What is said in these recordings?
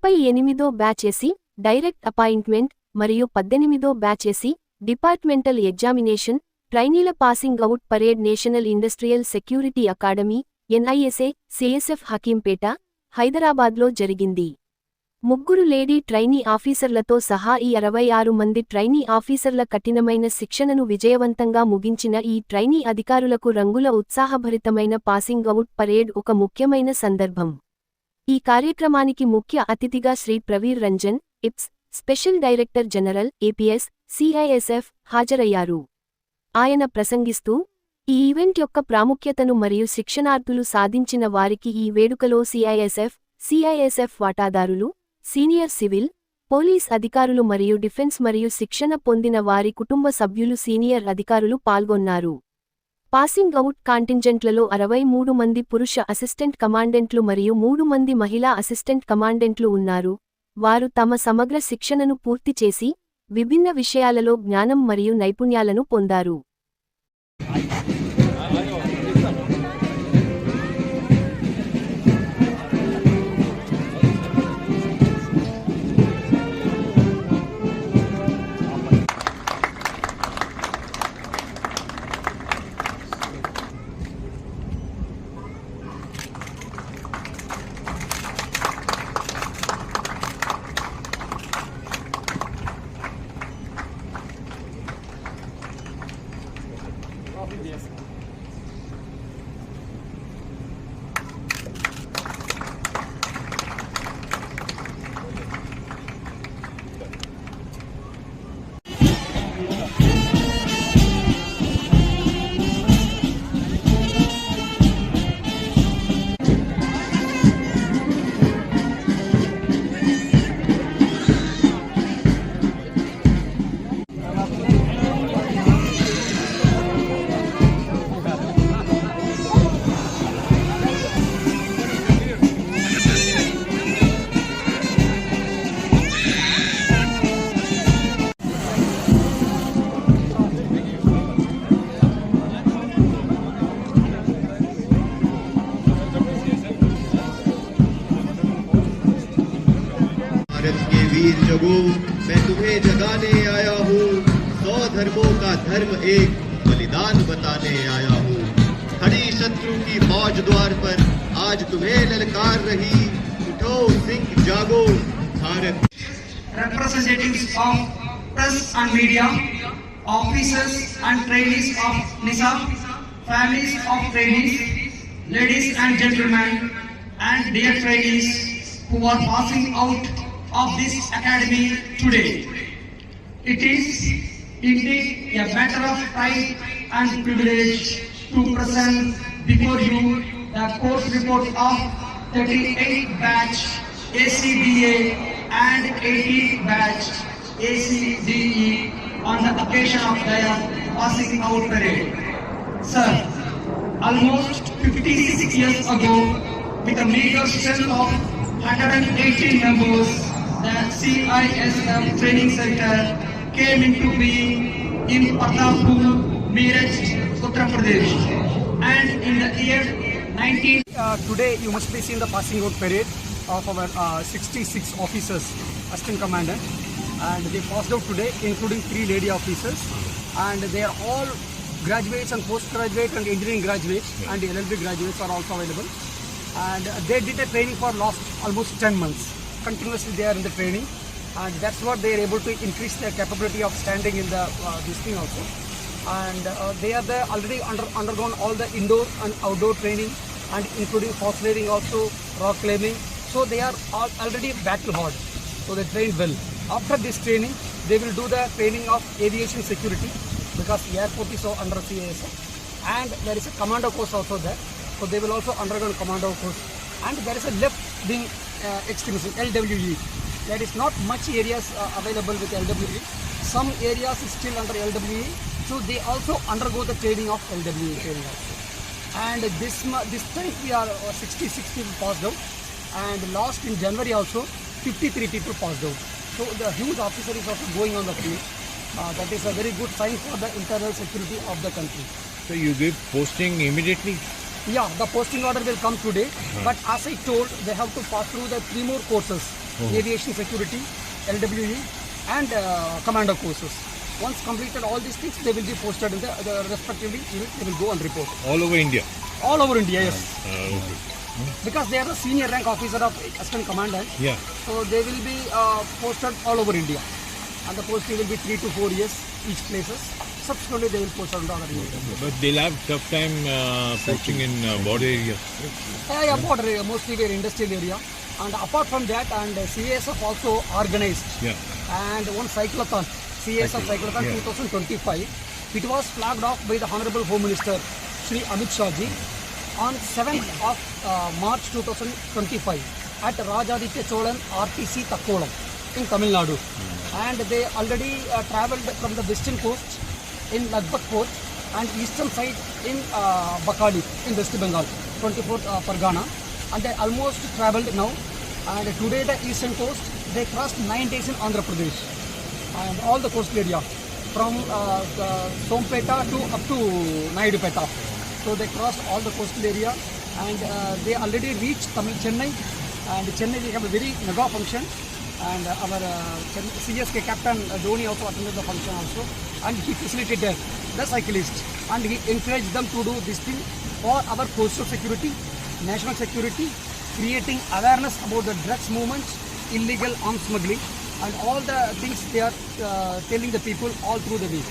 38వ batch AC direct appointment మరియు 18వ batch AC departmental examination ట్రైనీల passing out parade National Industrial Security Academy NISA CISF Hakimpet హైదరాబాద్లో జరిగింది. 3 lady trainee ఆఫీసర్లతో సహా ఈ 66 మంది ట్రైనీ ఆఫీసర్ల కఠినమైన శిక్షణను విజయవంతంగా ముగించిన ఈ ట్రైనీ అధికారులకు రంగుల ఉత్సాహభరితమైన పాసింగ్ అవుట్ పరేడ్ ఒక ముఖ్యమైన సందర్భం. ఈ కార్యక్రమానికి ముఖ్య అతిథిగా Shri Praveer Ranjan, IPS, special director general, APS, CISF హాజరయ్యారు. ఆయన ప్రసంగిస్తూ, ఈ ఈవెంట్ యొక్క ప్రాముఖ్యతను మరియు శిక్షణార్థులు సాధించిన వారికి ఈ వేడుకలో సిఐఎస్ఎఫ్ వాటాదారులు, సీనియర్ సివిల్, పోలీస్ అధికారులు మరియు డిఫెన్స్ మరియు శిక్షణ పొందిన వారి కుటుంబ సభ్యులు సీనియర్ అధికారులు పాల్గొన్నారు. పాసింగ్ అవుట్ కాంటింజెంట్లలో 63 మంది పురుష అసిస్టెంట్ కమాండెంట్లు మరియు 3 మంది మహిళా అసిస్టెంట్ కమాండెంట్లు ఉన్నారు. వారు తమ సమగ్ర శిక్షణను పూర్తి చేసి, విభిన్న విషయాలలో జ్ఞానం మరియు నైపుణ్యాలను పొందారు. वीर जगो मैं तुम्हें जगाने आया हूँ, 100 धर्मों का धर्म एक बलिदान बताने आया हूँ। खड़ी शत्रु की फौज द्वार पर आज तुम्हें ललकार रही, उठो सिंह जागो Bharat. Representatives of press and media, officers and trainees of NISA, families of trainees, ladies and gentlemen, and dear trainees who are passing out of this academy today. It is indeed a matter of pride and privilege to present before you the course report of 38 batch ACDA and 80 batch ACDE on the occasion of their passing out parade. Sir, almost 56 years ago, with a meager strength of 118 members, the CISF Training Center came into being in Patapur, Meerut, Uttar Pradesh. And in the year 19... Today you must be seeing the passing out parade of our 66 officers, assistant commandant. And they passed out today, including 3 lady officers. And they are all graduates and postgraduate and engineering graduates, and LLB graduates are also available. And they did a training for last almost 10 months. Continuously they are in the training, and that's what they are able to increase their capability of standing in the this thing also. And they are already undergone all the indoor and outdoor training, and including horse riding also, rock climbing. So they are all already battle hard, so they train well. After this training, they will do the training of aviation security, because the airport is under CASF, and there is a commando course also there. So they will also undergo commando course. And there is a left wing extremism, LWE. There is not much areas available with LWE. Some areas is still under LWE, so they also undergo the training of LWE training also. And this time we are 66 people passed out, and last in January also 53 people passed out. So the huge officer is also going on the field. That is a very good sign for the internal security of the country. So you give posting immediately? Yeah, the posting order will come today, but as I told, they have to pass through the 3 more courses. aviation security, LWE, and commando courses. Once completed all these things, they will be posted in the respectively unit. They will go and report All over India. all over India. Yes, Okay. because they are the senior rank officer of assistant commandant. Yeah. So they will be posted all over India, and the posting will be 3 to 4 years each places. Subsequently, they will post on the other units. But they'll have tough time posting in border areas. Yeah, border area, mostly their industrial area. And apart from that, and CASF also organized Yeah. and one cyclothon, CASF cyclothon Yeah. 2025. It was flagged off by the Honorable Home Minister Shri Amit Shah ji on 7th of March 2025 at Rajaditya Cholan RTC Takkolam in Tamil Nadu. And they already travelled from the western coast in Lagbak Port and eastern side in Bakali in West Bengal, 24th Pargana. And they almost travelled now. And today the eastern coast, they crossed 9 days in Andhra Pradesh. And all the coastal area from Sompeta to up to Naidupeta. So they crossed all the coastal area and they already reached Chennai. And Chennai we have a very mega function. And our CSK captain Dhoni also attended the function also. And he facilitated the cyclists. And he encouraged them to do this thing for our coastal security, national security, creating awareness about the drugs movements, illegal arms smuggling, and all the things they are telling the people all through the week.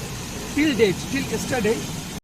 Till date, till yesterday,